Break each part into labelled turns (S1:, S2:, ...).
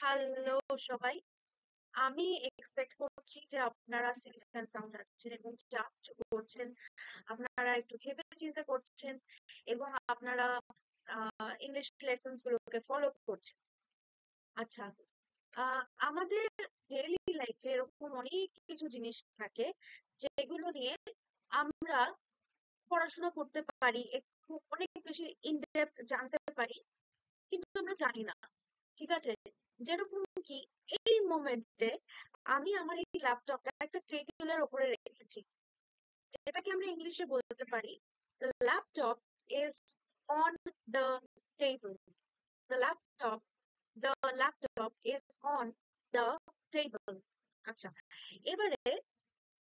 S1: Hello সবাই। আমি expect করছি যে আপনারা সেফ অ্যান্ড সাউন্ড আছেন এবং যা কিছু করছেন আপনারা একটু ভেবে চিন্তে করছেন এবং আপনারা ইংলিশ লেসন্স গুলোকে ফলো করছেন। আচ্ছা, আমাদের ডেইলি লাইফে এরকম অনেক কিছু জিনিস থাকে যেগুলো নিয়ে আমরা পড়াশোনা করতে পারি, একটু অনেক বেশি ইন ডেপথ জানতে পারি, কিন্তু আমরা জানি না। ঠিক আছে? যেরকম কি এই মোমেন্টে আমি আমার এই ল্যাপটপটা একটা টেবিলের উপরে রেখেছি, যেটাকে আমরা ইংলিশে বলতে পারি the laptop is on the table. the laptop the laptop is on the table. আচ্ছা, এবারে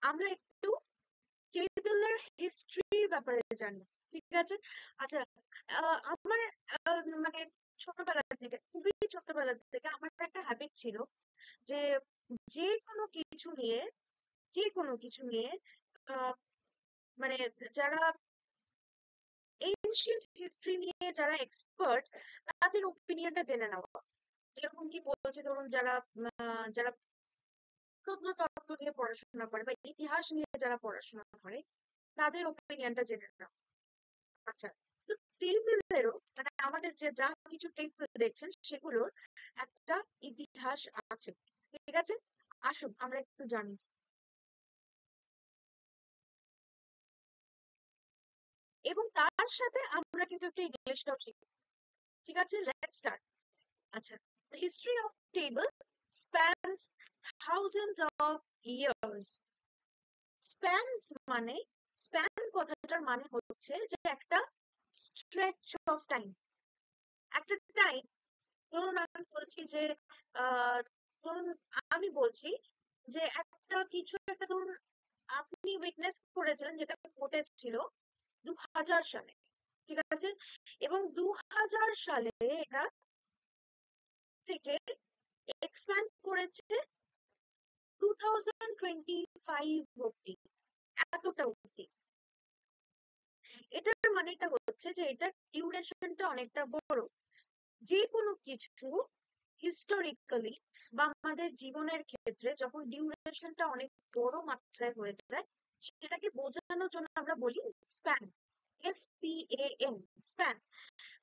S1: আমরা একটু টেবিলের হিস্ট্রির ব্যাপারে জানি। ঠিক আছে? আচ্ছা, আমার মানে ছোটবেলা থেকে, খুবই ছোটবেলা থেকে আমার একটা হ্যাবিট ছিল যে যে কোনো কিছু নিয়ে যে কোনো কিছু নিয়ে আহ, মানে যারা এনশিয়েন্ট হিস্ট্রি নিয়ে যারা এক্সপার্ট তাদের ওপিনিয়নটা জেনে নেওয়া। যেরকম কি বলছে, ধরুন যারা প্রত্নতত্ত্ব নিয়ে পড়াশোনা করে বা ইতিহাস নিয়ে যারা পড়াশোনা করে তাদের ওপিনিয়নটা জেনে নেওয়া। আচ্ছা, তো টেবিলেরও মানে আমাদের যে যা কিছু টেবিল দেখছেন সেগুলোর একটা ইতিহাস আছে। ঠিক আছে, আসুন আমরা একটু জানি এবং তার সাথে আমরা কিন্তু একটা ইংলিশটাও শিখি। ঠিক আছে, লেটস স্টার্ট। আচ্ছা, the history of table spans thousands of years. spans মানে স্প্যান কথাটার মানে হচ্ছে যে একটা স্ট্রেচ অফ টাইম, একটা টাইম। ধরুন আমি বলছি যে আহ ধরুন আমি বলছি যে একটা কিছু একটা ধরুন আপনি উইটনেস করেছিলেন যেটা ঘটেছিল 2000 সালে। ঠিক আছে, এবং 2000 সালে এটা থেকে এক্সপ্যান্ড করেছে 2025 অব্দি, এতটা অব্দি। এটার মানেটা হচ্ছে যে এটার ডিউরেশনটা অনেকটা বড়। যে কোনো কিছু হিস্টোরিক্যালি বা আমাদের জীবনের ক্ষেত্রে যখন ডিউরেশনটা অনেক বড় মাত্রায় হয়ে যায়, সেটাকে বোঝানোর জন্য আমরা বলি span. SPAN, span.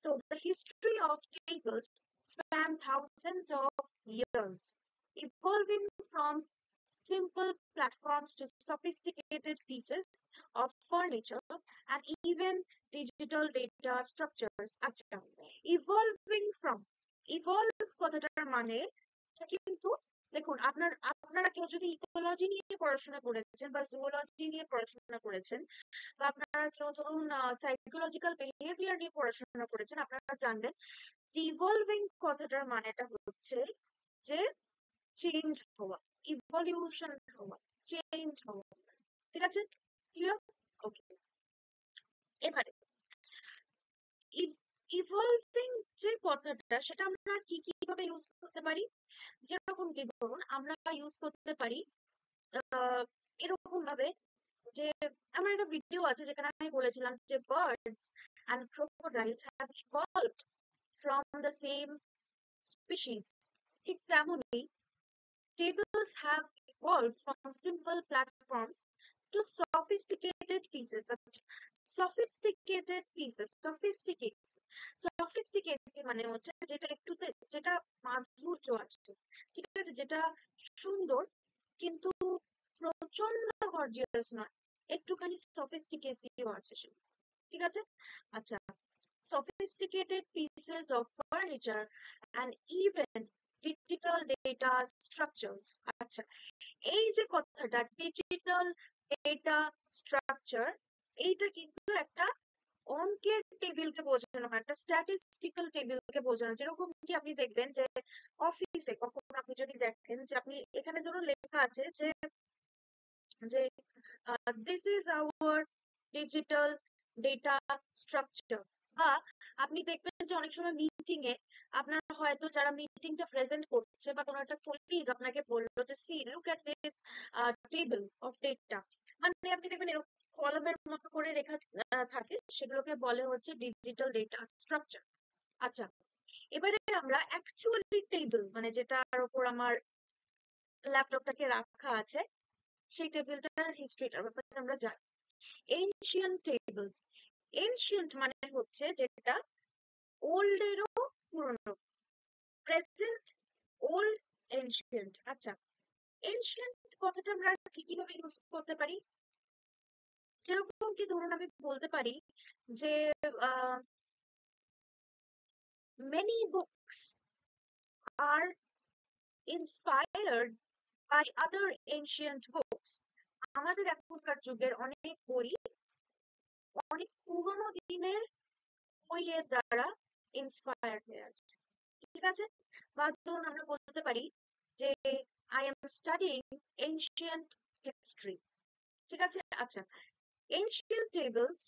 S1: So the history of tables span thousands of years, evolving from simple platforms to sophisticated pieces of furniture and even digital data structures. আচ্ছা, evolving from, evolve কথাটার মানে এটা কিন্তু দেখুন, আপনারা কেউ যদি ইকোলজি নিয়ে পড়াশোনা করেছেন বা জুওলজি নিয়ে পড়াশোনা করেছেন বা আপনারা কেউ ধরুন সাইকোলজিক্যাল বিহেভিয়ার নিয়ে পড়াশোনা করেছেন, আপনারা জানবেন যে ইভলভিং কথাটার মানেটা হচ্ছে যে চেঞ্জ হওয়া, ইভলিউশন হওয়া, চেঞ্জ হওয়া। ঠিক আছে, ক্লিয়ার? ওকে, এবারে ইভলভিং যে কথাটা সেটা আমরা কি কিভাবে ইউজ করতে পারি? যেরকম কি ধরুন আমরা ইউজ করতে পারি আহ এরকম ভাবে যে আমার একটা ভিডিও আছে যেখানে আমি বলেছিলাম যে birds and crocodiles have evolved from the same species. ঠিক তেমনই tables have evolved from simple platforms to sophisticated pieces. sophisticated pieces, sophisticacy মানে হচ্ছে যেটা একটুতে, যেটা মাধুর্য আছে। ঠিক আছে, যেটা সুন্দর কিন্তু প্রচন্ড গর্জিয়াস নয়, একটুখানি সফিস্টিকেসিও আছে সেটা। ঠিক আছে, আচ্ছা, sophisticated pieces of furniture and even digital data structures. আচ্ছা, এই যে কথাটা ডিজিটাল ডেটা স্ট্রাকচার, এইটা কিন্তু একটা অঙ্কের টেবিলকে বোঝানো হয়, একটা স্ট্যাটিস্টিক্যাল টেবিলকে বোঝানো। যেরকম কি আপনি দেখবেন যে অফিসে কখনো আপনি যদি দেখেন যে আপনি এখানে ধরুন লেখা আছে যে যে this is our digital data structure. বা আপনি দেখবেন যে অনেক সময় মিটিং এ আপনার হয়তো যারা মিটিংটা প্রেজেন্ট করছে বা কোনো একটা কলিগ আপনাকে বললো যে see look at this table of data, মানে আপনি দেখবেন এরকম কলমের মতো করে রেখা থাকে, সেগুলোকে বলে হচ্ছে ডিজিটাল ডেটা স্ট্রাকচার। আচ্ছা, এবারে আমরা অ্যাকচুয়ালি টেবিল, মানে যেটার উপর আমার ল্যাপটপটাকে রাখা আছে, সেই টেবিলটার হিস্ট্রিটার ব্যাপারে আমরা জানি। এনশিয়েন্ট টেবিলস, এনশিয়েন্ট মানে হচ্ছে যেটা ওল্ড এরও পুরনো, প্রেজেন্ট, ওল্ড, এনশিয়েন্ট। আচ্ছা, এনশিয়েন্ট কথাটা আমরা কি কিভাবে ইউজ করতে পারি? যেরকম কি ধরুন আমি বলতে পারি যে many books are inspired by other ancient books. আমাদের এখনকার যুগের অনেক বই অনেক পুরোনো দিনের বইয়ের দ্বারা ইন্সপায়ার হয়ে আছে, ঠিক আছে? বা ধরুন আমরা বলতে পারি যে I am studying ancient history, ঠিক আছে? আচ্ছা, এনশিয়েন্ট টেবলস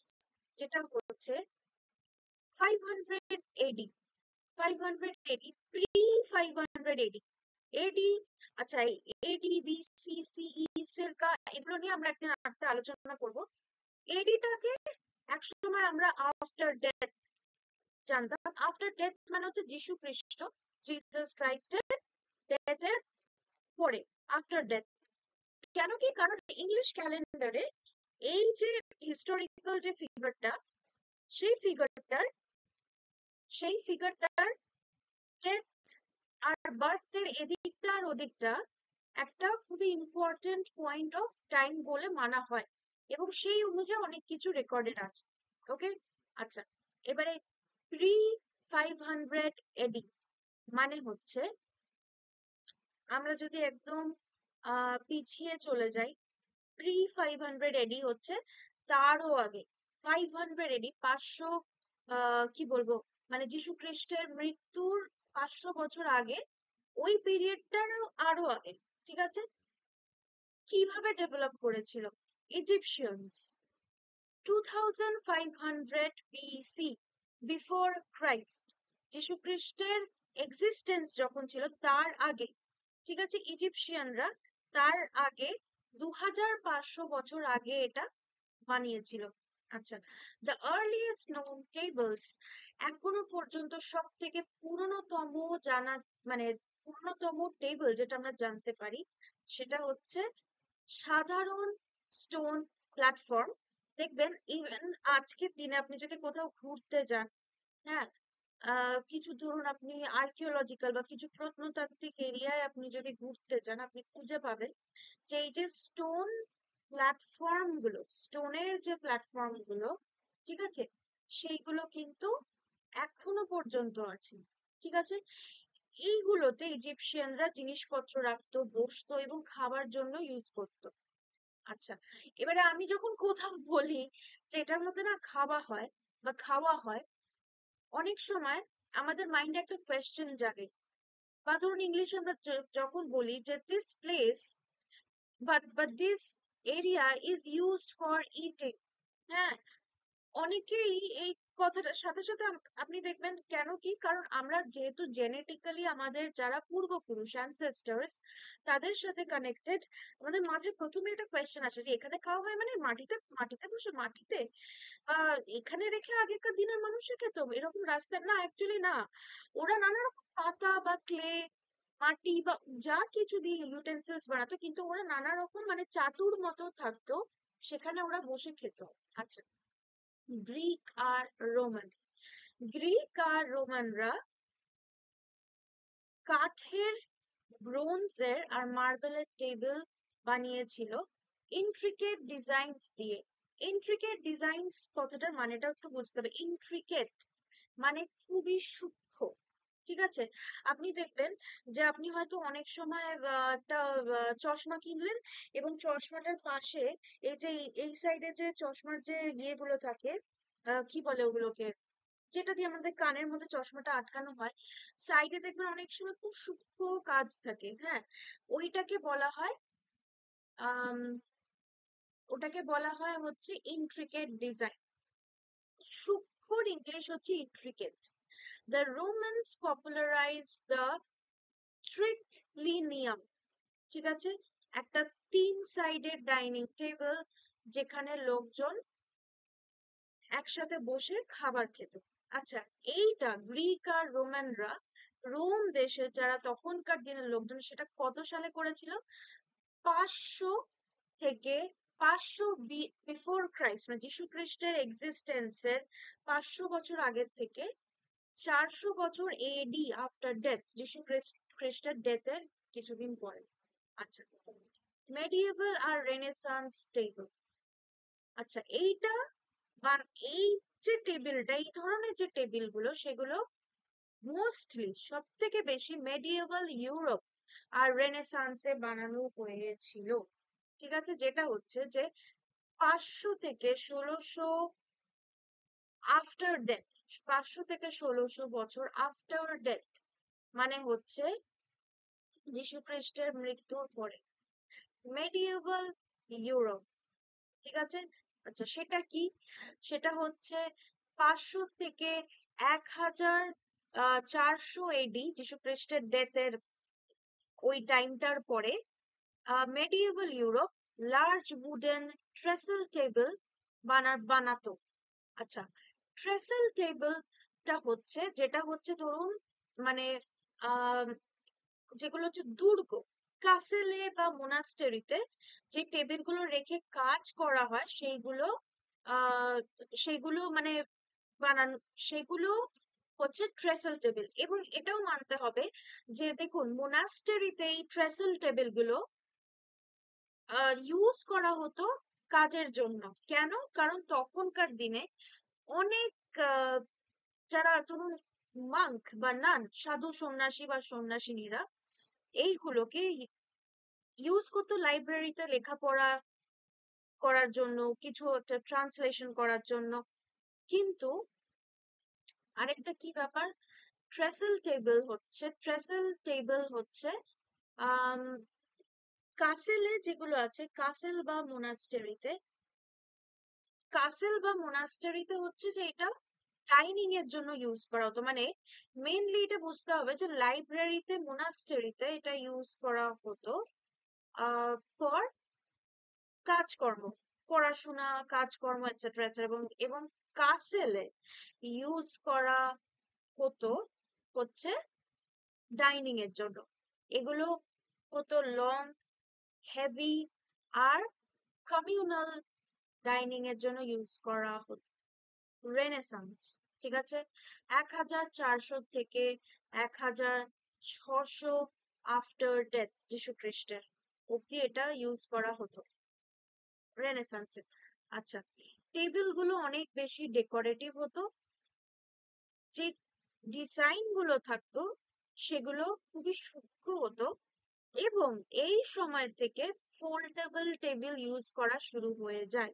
S1: যেটা হচ্ছে 500 এডি, 500 এডি, প্রি 500 এডি, এডি। আচ্ছা, এডি, বিসি, সিই, সিরকা, এগুলো নিয়ে আমরা একটা আলোচনা করব। এডিটাকে একসময় আমরা আফটার ডেথ জানতাম। আফটার ডেথ মানে হচ্ছে যিশু খ্রিস্ট, জিসাস ক্রাইস্টের ডেথের পরে, আফটার ডেথ। কেন কি? কারণ ইংলিশ ক্যালেন্ডারে এই যে হিস্টোরিক্যাল যে ফিগারটা, সেই ফিগারটার ডেথ আর বার্থের এদিকটা আর ওদিকটা একটা খুবই ইম্পর্টেন্ট পয়েন্ট অফ টাইম বলে মানা হয়, এবং সেই অনুযায়ী অনেক কিছু রেকর্ডেড আছে। ওকে, আচ্ছা, এবারে প্রি 500 এডি মানে হচ্ছে, আমরা যদি একদম পিছিয়ে চলে যাই, প্রি 500 এডি হচ্ছে তারও আগে, 500 এডি 500, কি বলবো, মানে যীশু খ্রিস্টের মৃত্যুর 500 বছর আগে, ওই পিরিয়ডটার আরো আগে, ঠিক আছে? কিভাবে ডেভেলপ করেছিল? ইজিপশিয়ানস 2500 বিসি, বিফোর ক্রাইস্ট, যীশু খ্রিস্টের এক্সিস্টেন্স যখন ছিল তার আগে, ঠিক আছে, ইজিপশিয়ানরা তার আগে 2500 বছর আগে এটা বানিয়েছিল। আচ্ছা, দ্য আর্লিয়েস্ট নোন টেবলস, এখনো পর্যন্ত সব থেকে পুরনোতম জানা, মানে পুরনোতম টেবিল যেটা আমরা জানতে পারি, সেটা হচ্ছে সাধারণ স্টোন প্ল্যাটফর্ম। দেখবেন ইভেন আজকের দিনে আপনি যদি কোথাও ঘুরতে যান, হ্যাঁ, কিছু ধরুন আপনি আর্কিওলজিক্যাল বা কিছু প্রত্নতাত্ত্বিক এরিয়ায় আপনি যদি ঘুরতে যান, আপনি খুঁজে পাবেন যে এই যে প্ল্যাটফর্ম গুলো, স্টোনের যে প্ল্যাটফর্ম গুলো, ঠিক আছে, সেইগুলো কিন্তু এখনো পর্যন্ত আছে, ঠিক আছে? এইগুলোতে ইজিপশিয়ানরা জিনিসপত্র রাখতো, বসতো এবং খাবার জন্য ইউজ করতো। আচ্ছা, এবারে আমি যখন কোথাও বলি যে এটার মধ্যে না খাওয়া হয় বা খাওয়া হয়, অনেক সময় আমাদের মাইন্ডে একটা কোয়েশ্চেন জাগে। বা ধরুন ইংলিশে আমরা যখন বলি যে this place, but this area is used for eating, হ্যাঁ, অনেকেই এই কথাটার সাথে সাথে আপনি দেখবেন কেন কি, কারণ আমরা যেহেতু জেনেটিক্যালি আমাদের যারা পূর্বপুরুষ অ্যানসেস্টার্স তাদের সাথে কানেক্টেড, আমাদের মাথায় প্রথমে একটা কোয়েশ্চেন আসে যে এখানে খাওয়া হয় মানে মাটিতে, মাটিতে বসে, মাটিতে এখানে রেখে আগেকার দিনের মানুষে খেত এরকম রাস্তায়? না, অ্যাকচুয়ালি না, ওরা নানা রকম পাতা বা ক্লে, মাটি বা যা কিছু দিয়ে ইউটেন্সিলস বানাতো, কিন্তু ওরা নানা রকম মানে চাতুর মতো থাকতো, সেখানে ওরা বসে খেত। আচ্ছা, গ্রিক আর রোমান, গ্রিক আর রোমানরা কাঠের, ব্রোঞ্জের আর মার্বেলের টেবিল বানিয়েছিল ইন্ট্রিকেট ডিজাইনস দিয়ে। ইন্ট্রিকেট ডিজাইনস কথাটার মানেটা একটু বুঝতে হবে। ইন্ট্রিকেট মানে খুবই সূক্ষ্ম, ঠিক আছে? আপনি দেখবেন যে আপনি হয়তো অনেক সময় একটা চশমা কিনলেন, এবং চশমাটার পাশে এই যে এই সাইডে যে চশমার যে ইয়েগুলো থাকে, কি বলে ওগুলোকে, যেটা দিয়ে আমাদের কানের মধ্যে চশমাটা আটকানো হয়, সাইডে দেখবেন অনেক সময় খুব সূক্ষ্ম কাজ থাকে, হ্যাঁ, ওইটাকে বলা হয় আহ ওটাকে বলা হয় হচ্ছে ইন্ট্রিকেট ডিজাইন। সূক্ষ্মর ইংলিশ হচ্ছে intricate. The Romans popularise the ট্রিক্লিনিয়াম, ঠিক আছে, একটা 3 সাইডের ডাইনিং টেবিল যেখানে লোকজন একসাথে বসে খাবার খেত। আচ্ছা, এইটা গ্রিক আর রোমানরা, রোম দেশের যারা তখনকার দিনের লোকজন, সেটা কত সালে করেছিল? 500 থেকে 500 বিফোর ক্রাইস্ট, মানে যীশু খ্রিস্টের এক্সিস্টেন্সের 500 বছর আগের থেকে 400 বছর এডি আফটার ডেথ, খ্রিস্টের ডেথের কিছুদিন পরে। আচ্ছা, মেডিয়েভাল আর রেনেসান্স টেবিল। আচ্ছা, এইটা এই যে টেবিলটা, এই ধরনের যে টেবিলগুলো, সেগুলো মোস্টলি সব থেকে বেশি মেডিয়েভাল ইউরোপ আর রেনেসান্সে বানানো হয়েছিল। ঠিক আছে, যেটা হচ্ছে যে 500 থেকে 1600 আফটার ডেথ, 500 থেকে 1600 বছর আফটার ডেথ, মানে হচ্ছে যীশু খ্রিস্টের মৃত্যুর পরে, মেডিয়েভাল ইউরোপ। ঠিক আছে। আচ্ছা, সেটা কি? সেটা হচ্ছে 500 থেকে 1400 এডি, যীশু খ্রিস্টের ডেথের ওই টাইমটার পরে medieval Europe large wooden trestle table বানাতো। আচ্ছা, ট্রেসেল টেবিলটা হচ্ছে, যেটা হচ্ছে ধরুন, মানে আহ যেগুলো হচ্ছে দুর্গ, কাসেলে বা মোনাস্টেরিতে যে টেবিলগুলো রেখে কাজ করা হয়, সেইগুলো আহ সেগুলো মানে বানানো, সেগুলো হচ্ছে ট্রেসেল টেবিল। এবং এটাও মানতে হবে যে দেখুন, মোনাস্টেরিতে এই ট্রেসেল টেবিল গুলো ইউজ করা হতো কাজের জন্য। কেন? কারণ তখনকার দিনে অনেক আহ, যারা ধরুন মাঙ্ক বা নান, সাধু সন্ন্যাসী বা সন্ন্যাসিনীরা এইগুলোকে ইউজ করতো লাইব্রেরিতে লেখাপড়া করার জন্য, কিছু একটা ট্রান্সলেশন করার জন্য। কিন্তু আরেকটা কি ব্যাপার, ট্রেসেল টেবিল হচ্ছে আহ কাসেলে যেগুলো আছে, কাসেল বা মোনাস্টারিতে হচ্ছে যে এটা ডাইনিং এর জন্য ইউজ করা হতো। মানে মেইনলি এটা বুঝতে হবে যে লাইব্রেরিতে, মোনাস্টারিতে এটা ইউজ করা হতো ফর কাজকর্ম, পড়াশোনা, কাজকর্ম, এটসেট্রা এটসেট্রা। এবং এবং কাসেলে ইউজ করা হতো হচ্ছে ডাইনিং এর জন্য। এগুলো হতো লং, হেভি আর কমিউনাল ডাইনিং এর জন্য ইউজ করা হতো। রেনেসান্স, ঠিক আছে, 1400 থেকে 1600 আফটার ডেথ যীশু খ্রিস্টের অব্দি এটা ইউজ করা হতো রেনেসান্সে। আচ্ছা, টেবিল গুলো অনেক বেশি ডেকোরেটিভ হতো, যে ডিজাইন গুলো থাকতো সেগুলো খুবই সূক্ষ্ম হতো। এবং এই সময় থেকে ফোল্ডেবল টেবিল ইউজ করা শুরু হয়ে যায়।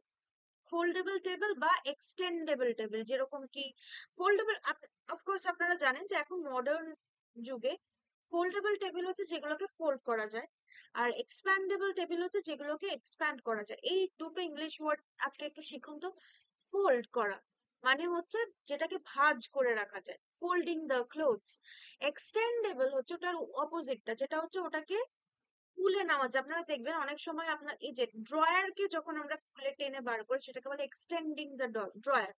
S1: ফোল্ডেবল টেবিল বা এক্সটেন্ডেবল টেবিল, যেরকম কি ফোল্ডেবল, অফকোর্স আপনারা জানেন যে এখন মডার্ন যুগে ফোল্ডেবল টেবিল হচ্ছে যেগুলোকে ফোল্ড করা যায়, আর এক্সপ্যান্ডেবল টেবিল হচ্ছে যেগুলোকে এক্সপ্যান্ড করা যায়। এই দুটো ইংলিশ ওয়ার্ড আজকে একটু শিখুন তো। ফোল্ড করা মানে হচ্ছে যেটাকে ভাঁজ করে রাখা যায়, ফোল্ডিং দ্য ক্লোথস। এক্সটেন্ডেবল হচ্ছে ওটার অপোজিটটা, যেটা হচ্ছে ওটাকে খুলে নেওয়া যায়। আপনারা দেখবেন অনেক সময় আপনার এই যে ড্রয়ারকে যখন আমরা খুলে টেনে বার করি, সেটাকে বলে এক্সটেন্ডিং দ্য ড্রয়ার।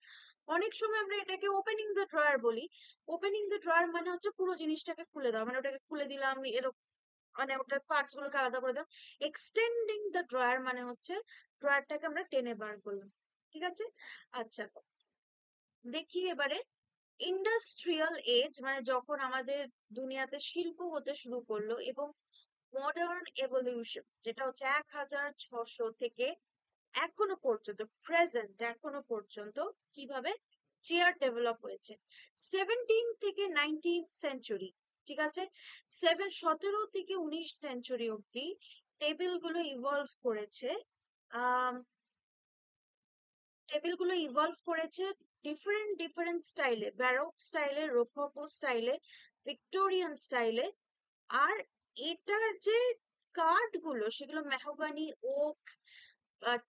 S1: অনেক সময় আমরা এটাকে ওপেনিং দ্য ড্রয়ার বলি। ওপেনিং দ্য ড্রয়ার মানে হচ্ছে পুরো জিনিসটাকে খুলে দেওয়া, মানে ওটাকে খুলে দিলাম এরকম, মানে ওটার পার্টস গুলোকে আলাদা করে দিলাম। এক্সটেন্ডিং দ্য ড্রয়ার মানে হচ্ছে ড্রয়ারটাকে আমরা টেনে বার করলাম। ঠিক আছে। আচ্ছা, দেখি এবারে ইন্ডাস্ট্রিয়াল এজ, মানে যখন আমাদের দুনিয়াতে শিল্প হতে শুরু করলো, এবং মডার্ন এভলিউশন, যেটা হচ্ছে 1600 থেকে এখনো পর্যন্ত, প্রেজেন্ট এখনো পর্যন্ত কিভাবে চেয়ার ডেভেলপ হয়েছে। 17 থেকে 19 সেঞ্চুরি, ঠিক আছে, 17 থেকে 19 সেঞ্চুরি অব্দি টেবিলগুলো ইভলভ করেছে। আহ টেবিলগুলো ইভলভ করেছে ডিফারেন্ট ডিফারেন্ট স্টাইলে, ব্যারোক স্টাইলে, রোকোকো স্টাইলে, ভিক্টোরিয়ান স্টাইলে। আর এটার যে কাঠ গুলো, সেগুলো মেহগনি, ওক,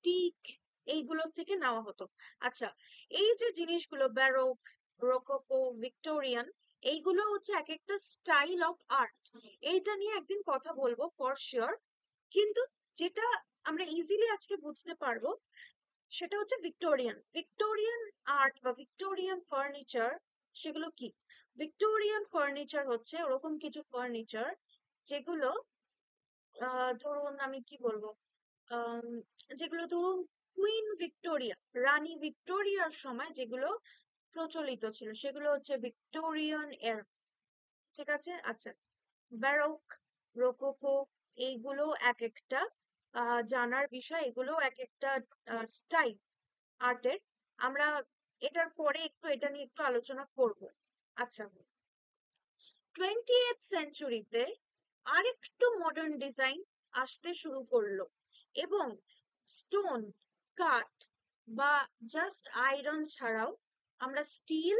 S1: টিক, এইগুলোর থেকে নেওয়া হতো। আচ্ছা, এই যে জিনিসগুলো ব্যারোক, রোকোকো, ভিক্টোরিয়ান, এইগুলো হচ্ছে এক একটা স্টাইল অফ আর্ট। এইটা নিয়ে একদিন কথা বলবো ফর শিওর। কিন্তু যেটা আমরা ইজিলি আজকে বুঝতে পারবো সেটা হচ্ছে ভিক্টোরিয়ান আর্ট বা ভিক্টোরিয়ান ফার্নিচার সেগুলো কি? ভিক্টোরিয়ান ফার্নিচার হচ্ছে ওরকম কিছু ফার্নিচার যেগুলো ধরুন আমি কি বলবো, আম, যেগুলো ধরুন কুইন ভিক্টোরিয়া, রানী ভিক্টোরিয়ার সময় যেগুলো প্রচলিত ছিল সেগুলো হচ্ছে ভিক্টোরিয়ান এর। ঠিক আছে, আচ্ছা। ব্যারোক, রোকোকো, এইগুলো এক একটা জানার বিষয়, এগুলো এক একটা স্টাইল আর্টের। আমরা এটার পরে একটু এটা নিয়ে একটু আলোচনা করব। আচ্ছা, 20th সেঞ্চুরিতে আরেকটু মডার্ন ডিজাইন আসতে শুরু করলো, এবং স্টোন, কাঠ বা জাস্ট আয়রন ছাড়াও আমরা স্টিল,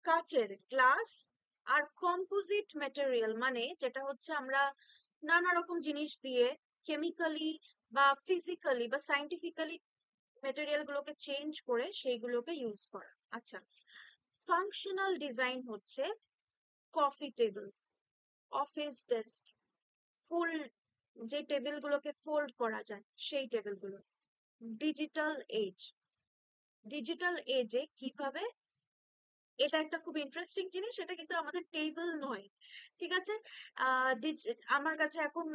S1: কাচের, গ্লাস আর কম্পোজিট ম্যাটেরিয়াল, মানে যেটা হচ্ছে আমরা নানা রকম জিনিস দিয়ে কেমিক্যালি বা ফিজিক্যালি বা সাইন্টিফিক্যালি ম্যাটেরিয়াল গুলোকে চেঞ্জ করে সেইগুলোকে ইউজ করা। আচ্ছা, ফাংশনাল ডিজাইন হচ্ছে কফি টেবিল, অফিস ডেস্ক, ফুল, যে টেবিল গুলোকে ফোল্ড করা যায় সেই টেবিলগুলো। ডিজিটাল এজ, ডিজিটাল এজে কিভাবে, এটা একটা খুব ইন্টারেস্টিং জিনিস, এটা কিন্তু আমাদের টেবিল নয়। ঠিক আছে, আমার কাছে এখন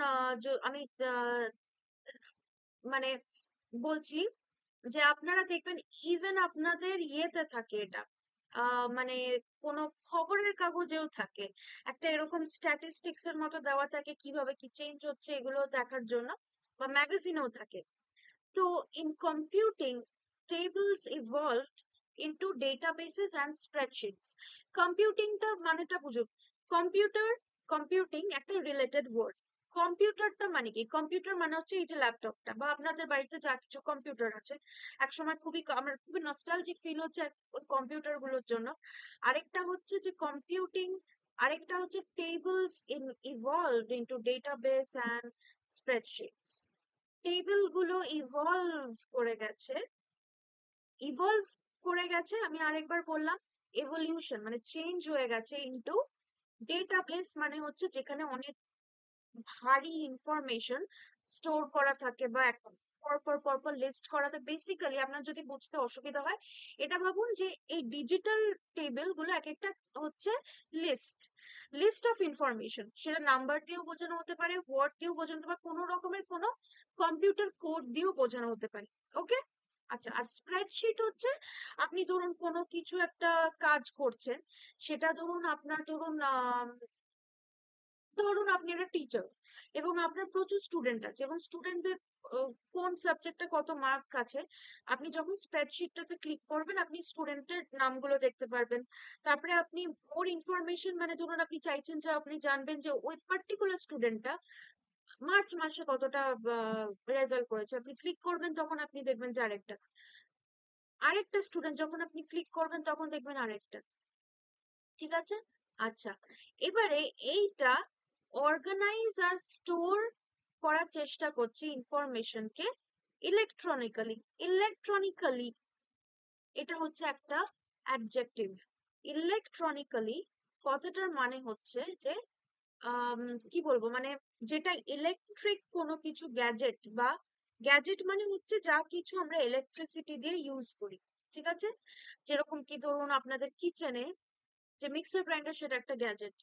S1: আমি মানে বলছি যে আপনারা দেখবেন ইভেন আপনাদের ইয়েতে থাকে এটা, মানে কোনো খবরের কাগজেও থাকে একটা এরকম স্ট্যাটিস্টিক্স এর মতো দেওয়া থাকে কিভাবে কি চেঞ্জ হচ্ছে এগুলো দেখার জন্য, বা ম্যাগাজিনেও থাকে। তো in computing, tables evolved into databases and spreadsheets. কম্পিউটিংটার মানেটা বুঝুন। কম্পিউটার, কম্পিউটিং একটা রিলেটেড ওয়ার্ড। কম্পিউটারটা মানে কি? কম্পিউটার মানে হচ্ছে এই যে ল্যাপটপটা বা আপনাদের বাড়িতে যা কিছু কম্পিউটার আছে, একসময় খুবই আমার খুবই নস্টালজিক ফিল হচ্ছে ওই কম্পিউটার গুলোর জন্য। আরেকটা হচ্ছে যে কম্পিউটিং, আরেকটা হচ্ছে tables evolved into database and স্প্রেডশিটস। Table গুলো ইভলভ করে গেছে, আমি আরেকবার বললাম, এভলিউশন মানে চেঞ্জ হয়ে গেছে ইনটু ডেটাবেস, মানে হচ্ছে যেখানে অনেক ভারী ইনফরমেশন স্টোর করা থাকে বা পরপর পরপর লিস্ট করা থাকে। বেসিক্যালি আপনার যদি বুঝতে অসুবিধা হয়, এটা ভাবুন যে এই ডিজিটাল টেবিল গুলো এক একটা হচ্ছে লিস্ট, লিস্ট অফ ইনফরমেশন। সেটা নাম্বার দিয়েও বোঝানো হতে পারে, ওয়ার্ড দিয়েও বোঝানো হতে পারে, কোনো রকমের কোনো কম্পিউটার কোড দিয়েও বোঝানো হতে পারে। ওকে, আচ্ছা। আর স্প্রেডশিট হচ্ছে আপনি ধরুন কোনো কিছু একটা কাজ করছেন, সেটা ধরুন আপনার ধরুন ধরুন আপনি একটা টিচার এবং আপনার প্রচুর স্টুডেন্ট আছে, এবং স্টুডেন্টদের কোন সাবজেক্টে কত মার্ক আছে, আপনি যখন স্প্রেডশিটটাতে ক্লিক করবেন আপনি স্টুডেন্টের নামগুলো দেখতে পারবেন। তারপরে আপনি মোর ইনফরমেশন, মানে ধরুন আপনি চাইছেন যে আপনি জানবেন যে ওই পার্টিকুলার স্টুডেন্টটা মার্চ মাসে কতটা রেজাল্ট করেছে, আপনি ক্লিক করবেন তখন আপনি দেখবেন যে আরেকটা, আরেকটা স্টুডেন্ট যখন আপনি ক্লিক করবেন তখন দেখবেন আরেকটা। ঠিক আছে, আচ্ছা। এবারে এইটা অর্গানাইজ আর স্টোর করার চেষ্টা করছি ইনফরমেশনকে ইলেকট্রনিক্যালি। ইলেকট্রনিক্যালি এটা হচ্ছে একটা অ্যাডজেক্টিভ। ইলেকট্রনিক্যালি কথাটার মানে হচ্ছে যে আম, কি বলবো, মানে যেটা ইলেকট্রিক কোনো কিছু গ্যাজেট, বা গ্যাজেট মানে হচ্ছে যা কিছু আমরা ইলেকট্রিসিটি দিয়ে ইউজ করি। ঠিক আছে, যেরকম কি ধরুন আপনাদের কিচেনে যে মিক্সার গ্রাইন্ডার সেটা একটা গ্যাজেট,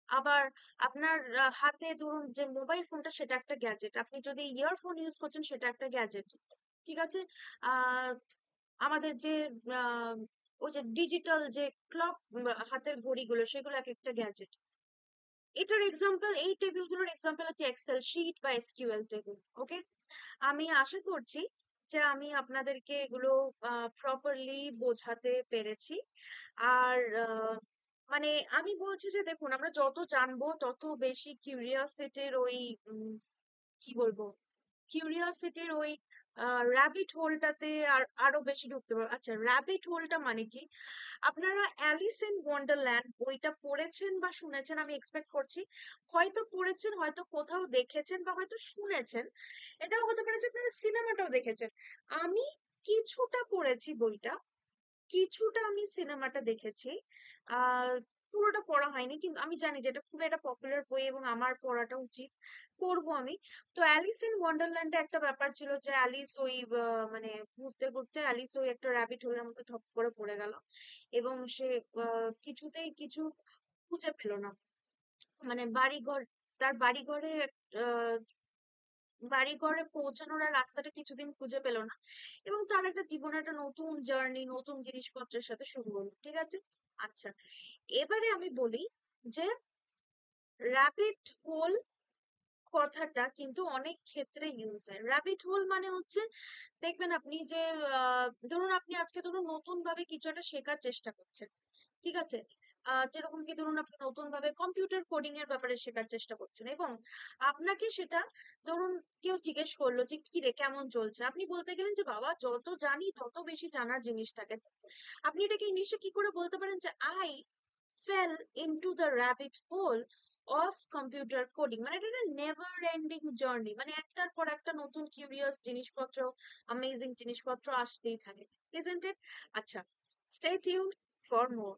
S1: আবার আপনার হাতে ধরুন যে মোবাইল ফোনটা সেটা একটা গ্যাজেট, আপনি যদি ইয়ারফোন ইউজ করছেন সেটা একটা গ্যাজেট। ঠিক আছে, আহ আমাদের যে আহ, ওই যে ডিজিটাল যে ক্লক, হাতের ঘড়িগুলো, সেগুলো এক একটা গ্যাজেট। এটার এক্সাম্পল, এই টেবিলগুলোর এক্সাম্পল হচ্ছে এক্সেল শিট বা এসকিউএল টেবিল। ওকে, আমি আশা করছি যে আমি আপনাদেরকে এগুলো প্রপারলি বোঝাতে পেরেছি। আর মানে আমি বলছি যে দেখুন, আমরা যত জানবো তত বেশি কিউরিয়াসিটির ওই কি বলবো, কিউরিয়াসিটির ওই র্যাবিট হোলটাতে আর আরো বেশি ঢুকতে পারবো। আচ্ছা, র্যাবিট হোলটা মানে কি? আপনারা অ্যালিস ইন ওয়ান্ডারল্যান্ড বইটা পড়েছেন বা শুনেছেন, আমি এক্সপেক্ট করছি। হয়তো পড়েছেন, হয়তো কোথাও দেখেছেন, বা হয়তো শুনেছেন। এটাও হতে পারে যে আপনারা সিনেমাটাও দেখেছেন। আমি কিছুটা পড়েছি বইটা, কিছুটা আমি সিনেমাটা দেখেছি। পুরোটা পড়া হয়নি, কিন্তু আমি জানি যে এটা খুব একটা পপুলার বই এবং আমার পড়াটা উচিত, পড়বো আমি। তো অ্যালিস ইন ওয়ান্ডারল্যান্ডে একটা ব্যাপার ছিল যে অ্যালিস ওই মানে ঘুরতে ঘুরতে অ্যালিস ওই একটা র্যাবিট হোলের মধ্যে ধপ করে পড়ে গেল, এবং সে কিছুতেই কিছু খুঁজে পেল না। মানে বাড়িঘর, তার বাড়িঘরে আহ বাড়িঘরে পৌঁছানোর আর রাস্তাটা কিছুদিন খুঁজে পেল না, এবং তার একটা জীবনে একটা নতুন জার্নি, নতুন জিনিসপত্রের সাথে শুরু হলো, ঠিক আছে। আচ্ছা, এবারে আমি বলি যে র্যাবিট হোল কথাটা কিন্তু অনেক ক্ষেত্রে ইউজ হয়। র্যাবিট হোল মানে হচ্ছে, দেখবেন আপনি যে ধরুন আপনি আজকে ধরুন নতুন ভাবে কিছু একটা শেখার চেষ্টা করছেন, ঠিক আছে। যেরকম কি ধরুন আপনি নতুন ভাবে কম্পিউটার কোডিং এর ব্যাপারে শেখার চেষ্টা করছেন, এবং আপনাকে সেটা ধরুন কেউ জিজ্ঞেস করলো যে কি রে কেমন চলছে, আপনি বলতে গেলেন যে বাবা যত জানি তত বেশি জানার জিনিস থাকে। আপনি এটাকে ইংলিশে কি করে বলতে পারেন যে I fail into the rabbit hole of computer coding. মানে এটা একটা নেভার এন্ডিং জার্নি, মানে একটার পর একটা নতুন কিউরিয়াস জিনিসপত্র, অ্যামেজিং জিনিসপত্র আসতেই থাকে, ইজন্ট ইট? আচ্ছা, স্টে টিউনড ফর মোর।